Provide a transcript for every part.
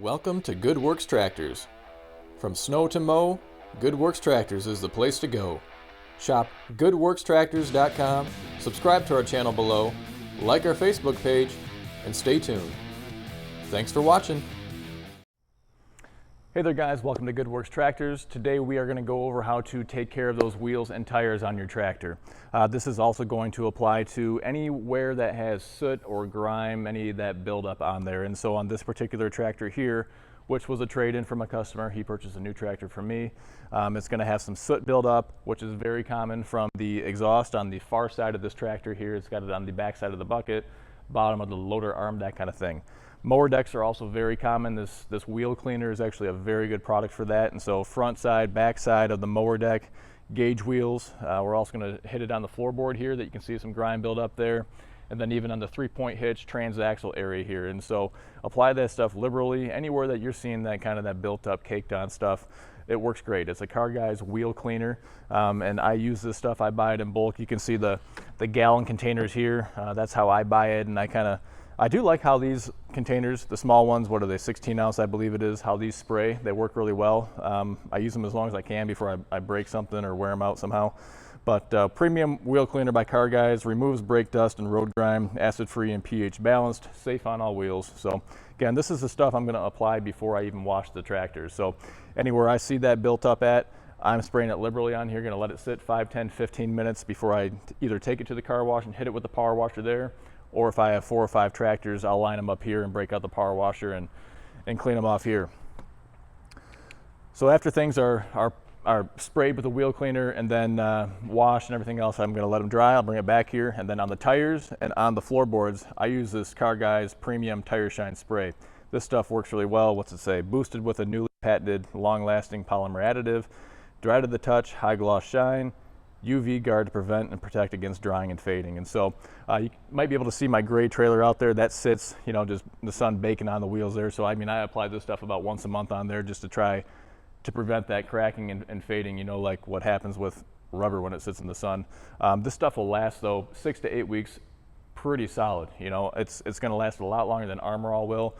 Welcome to Good Works Tractors. From snow to mow, Good Works Tractors is the place to go. Shop goodworkstractors.com, subscribe to our channel below, like our Facebook page, and stay tuned. Thanks for watching. Hey there guys, welcome to Good Works Tractors. Today we are going to go over how to take care of those wheels and tires on your tractor. This is also going to apply to anywhere that has soot or grime, any of that buildup on there. And so on this particular tractor here, which was a trade-in from a customer, he purchased a new tractor from me. It's going to have some soot buildup, which is very common from the exhaust on the far side of this tractor here. It's got it on the back side of the bucket, bottom of the loader arm, that kind of thing. Mower decks are also very common. This wheel cleaner is actually a very good product for that. And so front side, back side of the mower deck, gauge wheels. We're also going to hit it on the floorboard here that you can see some grime build up there. And then even on the 3-point hitch transaxle area here. And so apply that stuff liberally. Anywhere that you're seeing that kind of that built up, caked on stuff, it works great. It's a Car Guys wheel cleaner. And I use this stuff. I buy it in bulk. You can see the gallon containers here. That's how I buy it. And I do like how these containers, the small ones, what are they, 16 ounce I believe it is, how these spray. They work really well. I use them as long as I can before I break something or wear them out somehow. But premium wheel cleaner by Car Guys, removes brake dust and road grime, acid free and pH balanced, safe on all wheels. So again, this is the stuff I'm going to apply before I even wash the tractor. So anywhere I see that built up at, I'm spraying it liberally on here, going to let it sit 5, 10, 15 minutes before I either take it to the car wash and hit it with the power washer there, or if I have 4 or 5 tractors, I'll line them up here and break out the power washer and clean them off here. So after things are sprayed with the wheel cleaner and then washed and everything else, I'm going to let them dry. I'll bring it back here, and then on the tires and on the floorboards, I use this Car Guys Premium Tire Shine Spray. This stuff works really well. What's it say? Boosted with a newly patented long-lasting polymer additive, dry to the touch, high gloss shine, UV guard to prevent and protect against drying and fading. And so you might be able to see my gray trailer out there that sits, you know, just the sun baking on the wheels there. So I mean, I apply this stuff about once a month on there just to try to prevent that cracking and fading, you know, like what happens with rubber when it sits in the sun. This stuff will last though 6 to 8 weeks pretty solid. You know, it's going to last a lot longer than Armor All will.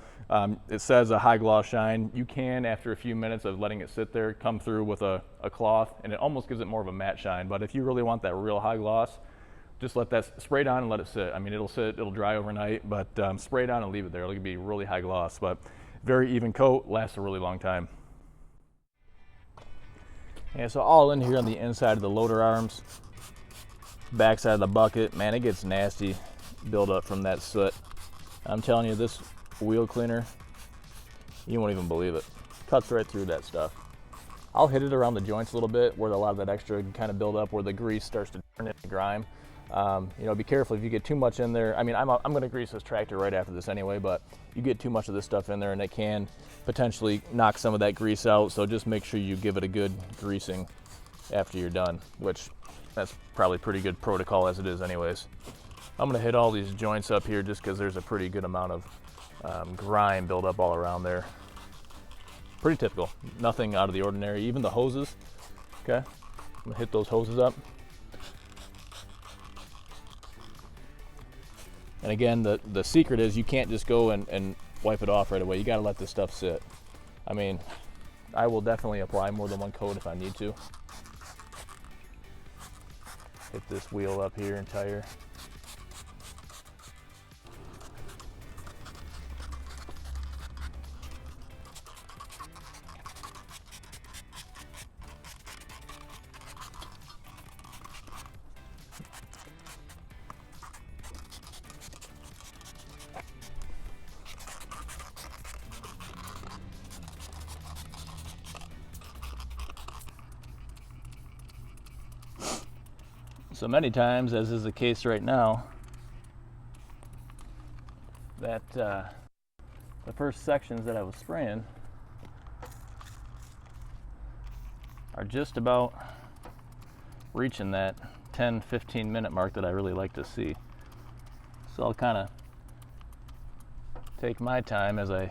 It says a high gloss shine. You can, after a few minutes of letting it sit there, come through with a cloth, and it almost gives it more of a matte shine. But if you really want that real high gloss, just let that spray it on and let it sit. I mean, it'll sit, it'll dry overnight, but spray it on and leave it there. It'll be really high gloss, but very even coat, lasts a really long time. Yeah, so all in here on the inside of the loader arms, back side of the bucket, man, it gets nasty build up from that soot. I'm telling you, this wheel cleaner, you won't even believe it. Cuts right through that stuff. I'll hit it around the joints a little bit where a lot of that extra kind of build up, where the grease starts to turn into grime. You know, be careful if you get too much in there. I mean, I'm going to grease this tractor right after this anyway, but you get too much of this stuff in there and it can potentially knock some of that grease out. So just make sure you give it a good greasing after you're done, which that's probably pretty good protocol as it is anyways. I'm going to hit all these joints up here just because there's a pretty good amount of grime build up all around there. Pretty typical, nothing out of the ordinary. Even the hoses, okay? I'm going to hit those hoses up. And again, the secret is you can't just go and wipe it off right away. You got to let this stuff sit. I mean, I will definitely apply more than one coat if I need to. Hit this wheel up here and tire. So many times, as is the case right now, that the first sections that I was spraying are just about reaching that 10-15 minute mark that I really like to see. So I'll kind of take my time as I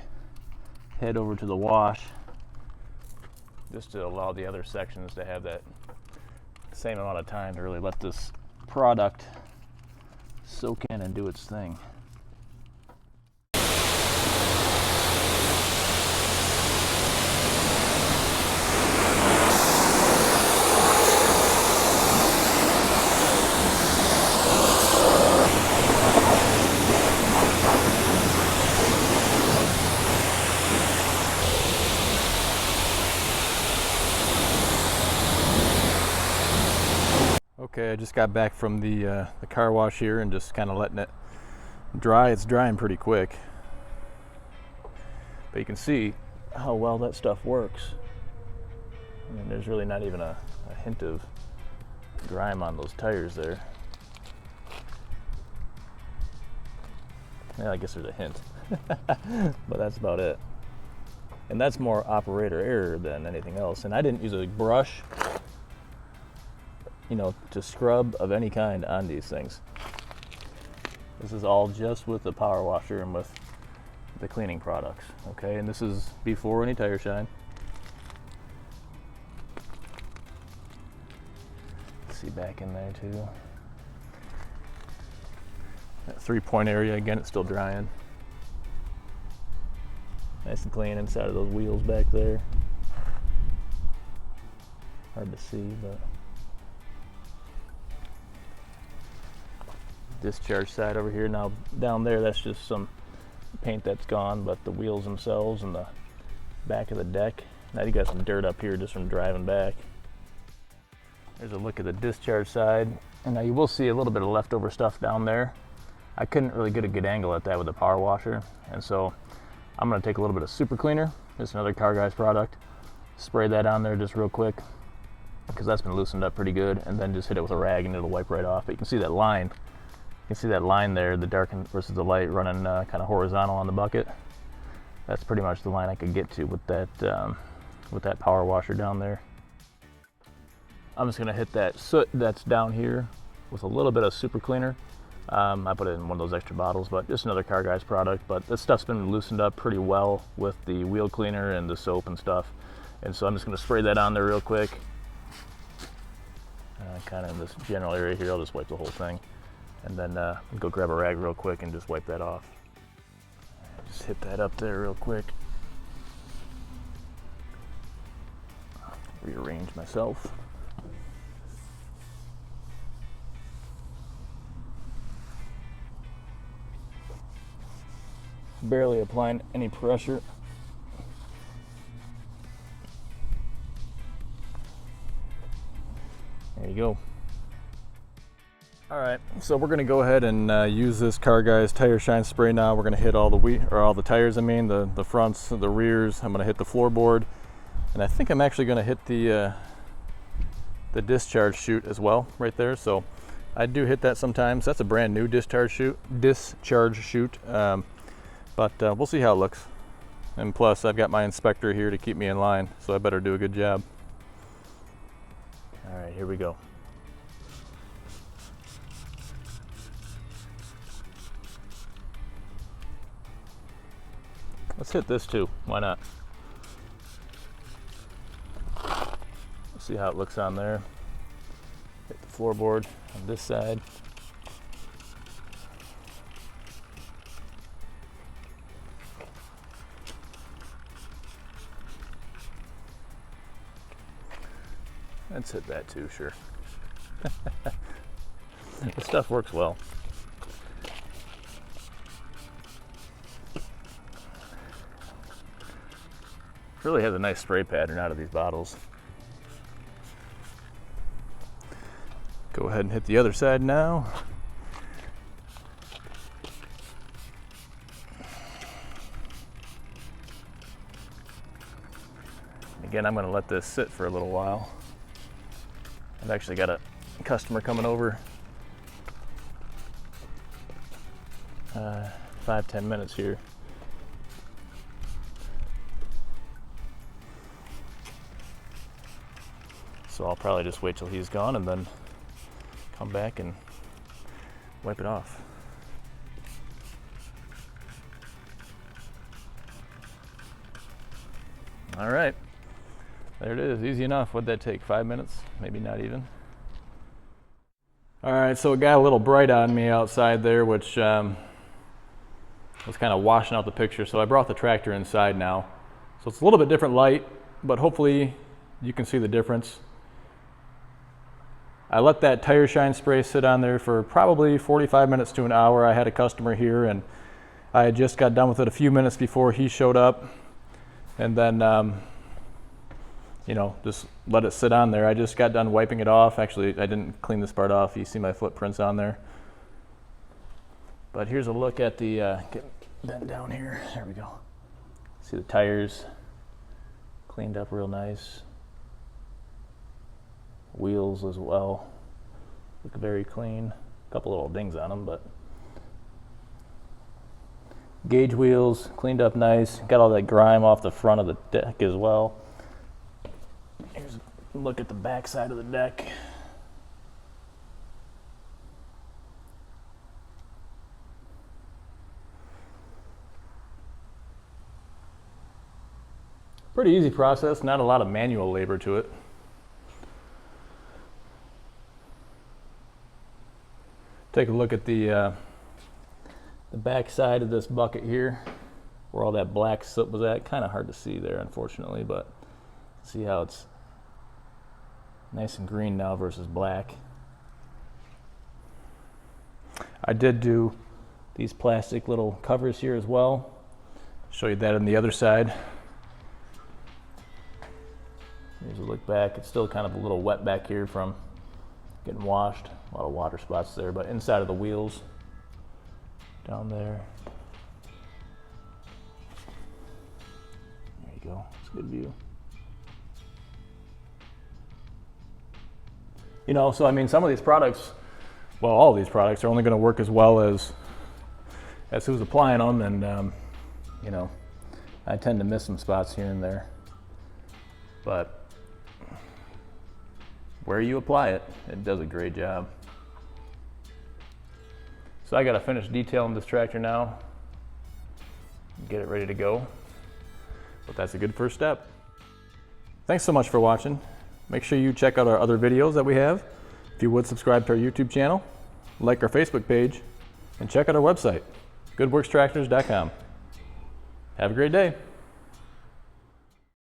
head over to the wash, just to allow the other sections to have that same amount of time to really let this product soak in and do its thing. Okay, I just got back from the car wash here and just kind of letting it dry. It's drying pretty quick, but you can see how well that stuff works. I mean, there's really not even a hint of grime on those tires there. Yeah, I guess there's a hint, but that's about it. And that's more operator error than anything else. And I didn't use a brush, you know, to scrub of any kind on these things. This is all just with the power washer and with the cleaning products, okay? And this is before any tire shine. See back in there too. That 3-point area, again, it's still drying. Nice and clean inside of those wheels back there. Hard to see, but discharge side over here. Now down there, that's just some paint that's gone, but the wheels themselves and the back of the deck. Now you got some dirt up here just from driving back. There's a look at the discharge side, and now you will see a little bit of leftover stuff down there. I couldn't really get a good angle at that with the power washer, and so I'm going to take a little bit of super cleaner, just another Car Guys product, spray that on there just real quick because that's been loosened up pretty good, and then just hit it with a rag and it'll wipe right off. But you can see that line. You can see that line there, the dark versus the light running kind of horizontal on the bucket. That's pretty much the line I could get to with that power washer down there. I'm just going to hit that soot that's down here with a little bit of super cleaner. I put it in one of those extra bottles, but just another Car Guys product. But this stuff's been loosened up pretty well with the wheel cleaner and the soap and stuff. And so I'm just going to spray that on there real quick. Kind of in this general area here, I'll just wipe the whole thing. And then go grab a rag real quick and just wipe that off. Just hit that up there real quick. Rearrange myself. Barely applying any pressure. There you go. All right, so we're gonna go ahead and use this Car Guys tire shine spray now. We're gonna hit all the tires, the fronts, the rears. I'm gonna hit the floorboard, and I think I'm actually gonna hit the discharge chute as well right there. So I do hit that sometimes. That's a brand new discharge chute. But we'll see how it looks. And plus, I've got my inspector here to keep me in line, so I better do a good job. All right, here we go. Let's hit this too, why not? Let's see how it looks on there. Hit the floorboard on this side. Let's hit that too, sure. The stuff works well. Really has a nice spray pattern out of these bottles. Go ahead and hit the other side now. Again, I'm going to let this sit for a little while. I've actually got a customer coming over 5-10 minutes here. So I'll probably just wait till he's gone and then come back and wipe it off. All right. There it is, easy enough. What'd that take, 5 minutes? Maybe not even. All right, so it got a little bright on me outside there, which was kind of washing out the picture. So I brought the tractor inside now. So it's a little bit different light, but hopefully you can see the difference. I let that tire shine spray sit on there for probably 45 minutes to an hour. I had a customer here and I had just got done with it a few minutes before he showed up. And then you know, just let it sit on there. I just got done wiping it off. Actually, I didn't clean this part off. You see my footprints on there. But here's a look at the, get bent down here. There we go. See the tires cleaned up real nice. Wheels as well. Look very clean. A couple little dings on them, but gauge wheels cleaned up nice. Got all that grime off the front of the deck as well. Here's a look at the back side of the deck. Pretty easy process, not a lot of manual labor to it. Take a look at the back side of this bucket here, where all that black soot was at. Kind of hard to see there, unfortunately, but see how it's nice and green now versus black. I did do these plastic little covers here as well. Show you that on the other side. Here's a look back. It's still kind of a little wet back here from getting washed. A lot of water spots there, but inside of the wheels, down there. There you go. It's a good view. You know, so I mean, some of these products, well, all of these products are only going to work as well as who's applying them, and you know, I tend to miss some spots here and there, but where you apply it, it does a great job. So I got to finish detailing this tractor now, get it ready to go, but that's a good first step. Thanks so much for watching. Make sure you check out our other videos that we have. If you would, subscribe to our YouTube channel, like our Facebook page, and check out our website, goodworkstractors.com. Have a great day.